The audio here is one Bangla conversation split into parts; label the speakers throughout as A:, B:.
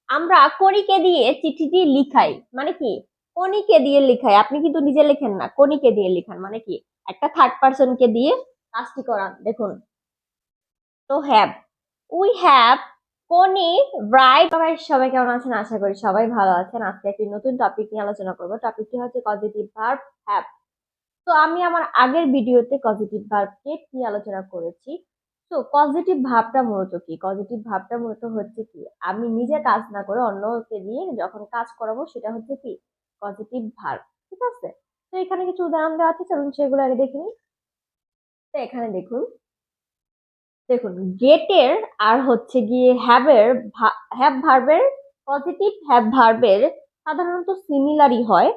A: আমরা কণিকে দিয়ে চিঠিটি লিখাই মানে কি? কণিকে দিয়ে লিখাই, আপনি কিন্তু নিজে লেখেন না, কণিকে দিয়ে লিখান মানে কি? একটা থার্ড পারসনকে দিয়ে কাজটি করান। দেখুন, তো have, we have Koni right. সবাই কেমন আছেন? আশা করি সবাই ভালো আছেন। আজকে একটি নতুন টপিক নিয়ে আলোচনা করবো। টপিকটি হচ্ছে পজিটিভ ভার্ব হ্যাভ। তো আমি আমার আগের ভিডিওতে পজিটিভ ভার্বকে নিয়ে আলোচনা করেছি। তো পজিটিভ ভাবটা মূলত কি? পজিটিভ ভাবটা মূলত হচ্ছে কি, আমি নিজে কাজ না করে অন্যকে দিয়ে যখন কাজ করাবো সেটা হচ্ছে কি পজিটিভ ভার্ব। ঠিক আছে, তো এখানে কিছু উদাহরণ দেওয়া আছে, চলুন সেগুলো আগে দেখে নিই। তো এখানে দেখুন, দেখুন গেটের আর হচ্ছে গিয়ে হ্যাভ ভার্বের, পজিটিভ হ্যাভ ভার্বের সাধারণত সিমিলারই হয়,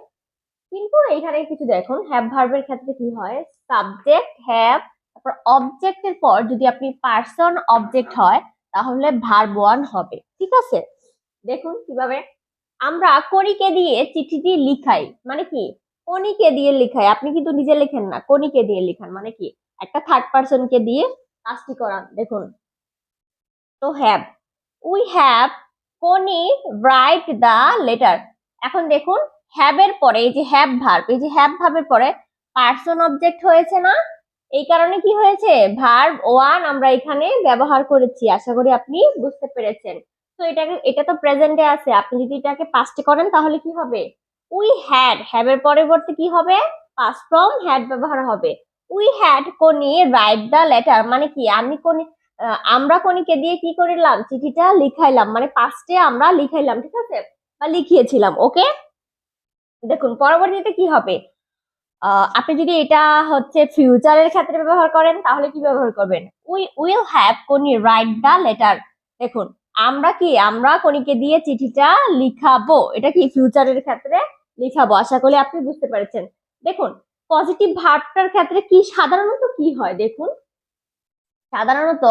A: কিন্তু এখানে কিছু দেখুন, হ্যাভ ভার্বের ক্ষেত্রে কি হয়, সাবজেক্ট হ্যাভ, তারপর অবজেক্টের পর যদি আপনি পার্সন অবজেক্ট হয় তাহলে ভার্ব ওয়ান হবে। ঠিক আছে, দেখুন কিভাবে আমরা কণিকে দিয়ে চিঠিটি লিখাই মানে কি? কণিকে দিয়ে লিখাই, আপনি কিন্তু নিজে লেখেন না, কণিকে দিয়ে লিখান মানে কি? একটা থার্ড পারসনকে দিয়ে কাজটি করান। দেখুন, তো have, we have Koni write the letter. এখন দেখুন, হ্যাভ এর পরে এই যে হ্যাভ ভার্ব, এই যে হ্যাভ ভার্বের পরে পার্সন অবজেক্ট হয়েছে না, এই কারণে কি হয়েছে, ভার্ব ওয়ান আমরা এখানে ব্যবহার করেছি। আশা করি আপনি বুঝতে পেরেছেন। তো এটা তো প্রেজেন্টে আছে, আপনি যদি এটাকে পাস্টে করেন তাহলে কি হবে, উই হ্যাড, হ্যাভ এর পরিবর্তে কি হবে, পাস্ট ফর্ম হ্যাড ব্যবহার হবে। উই হ্যাড কোনি রাইট দা লেটার মানে কি, আমরা কণিকে দিয়ে কি করলাম, চিঠিটা লিখাইলাম মানে পাস্টে আমরা লিখাইলাম। ঠিক আছে, বা লিখিয়েছিলাম। ওকে, দেখুন পরবর্তীতে কি হবে, আপনি যদি এটা হচ্ছে ফিউচারের ক্ষেত্রে ব্যবহার করেন তাহলে কি ব্যবহার করবেন, we will have Koni write the letter. দেখুন, আমরা কণিকে দিয়ে চিঠিটা লিখাবো, এটা কি ফিউচারের ক্ষেত্রে লিখাবো। আশা করি আপনি বুঝতে পেরেছেন। দেখুন, পজিটিভ ভার্বটার ক্ষেত্রে কি সাধারণত কি হয়, দেখুন সাধারণত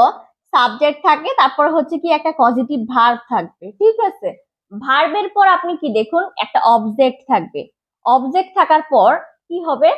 A: সাবজেক্ট থাকে, তারপর হচ্ছে কি একটা পজিটিভ ভার্ব থাকবে। ঠিক আছে, ভার্বের পর আপনি কি দেখুন একটা অবজেক্ট থাকবে, অবজেক্ট থাকার পর কি হবে,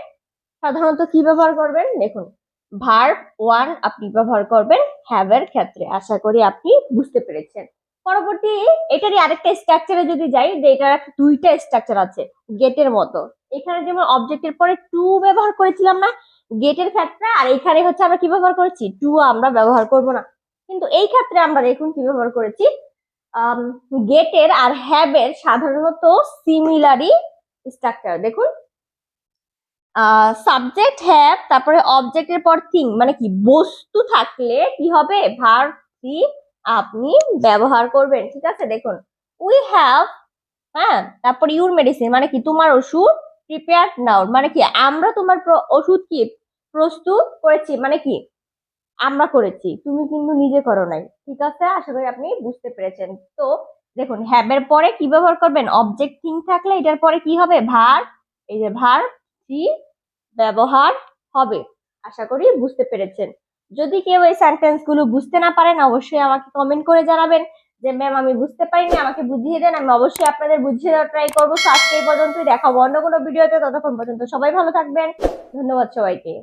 A: সাধারণত কি ব্যবহার করবেন, দেখুন ভার্ব ওয়ান আপনি ব্যবহার করবেন হ্যাভ এর ক্ষেত্রে। আশা করি আপনি বুঝতে পেরেছেন। পরবর্তী এটারই আরেকটা স্ট্রাকচারে যদি যাই, যে এটার দুইটা স্ট্রাকচার আছে গেটের মতো। এখানে যেমন অবজেক্টের পরে টু ব্যবহার করেছিলাম না গেটের ক্ষেত্রে, আর এখানে হচ্ছে আমরা কি ব্যবহার করেছি, টু আমরা ব্যবহার করব না। কিন্তু এই ক্ষেত্রে আমরা দেখুন কি ব্যবহার করেছি, গেটের আর হ্যাভ এর সাধারণত সিমিলারই স্ট্রাকচার। দেখুন, সাবজেক্ট হ্যাভ, তারপরে অবজেক্টের পর থিং মানে কি, বস্তু থাকলে কি হবে, ভার্ব সি আপনি ব্যবহার করবেন। ঠিক আছে, দেখুন উই হ্যাভ, হ্যাঁ, তারপর ইউর মেডিসিন মানে কি, তোমার ওষুধ, প্রিপেয়ার্ড নাও মানে কি, আমরা তোমার ওষুধ কি প্রস্তুত করেছি মানে কি, আমরা করেছি, তুমি কিন্তু নিজে করো নাই। ঠিক আছে, আশা করি আপনি বুঝতে পেরেছেন। তো দেখুন, হ্যাভ এর পরে কি ব্যবহার করবেন, অবজেক্ট থিং থাকলে এটার পরে কি হবে, ভার্ব, এই যে ভার্ব সি ব্যবহার হবে। আশা করি বুঝতে পেরেছেন। যদি কেউ এই সেন্টেন্স গুলো বুঝতে না পারেন অবশ্যই আমাকে কমেন্ট করে জানাবেন যে ম্যাম আমি বুঝতে পারিনি, আমাকে বুঝিয়ে দেন। আমি অবশ্যই আপনাদের বুঝিয়ে দেওয়ার ট্রাই করবো। তো আজকে এই পর্যন্তই, দেখাবো অন্য কোনো ভিডিওতে। ততক্ষণ পর্যন্ত সবাই ভালো থাকবেন। ধন্যবাদ সবাইকে।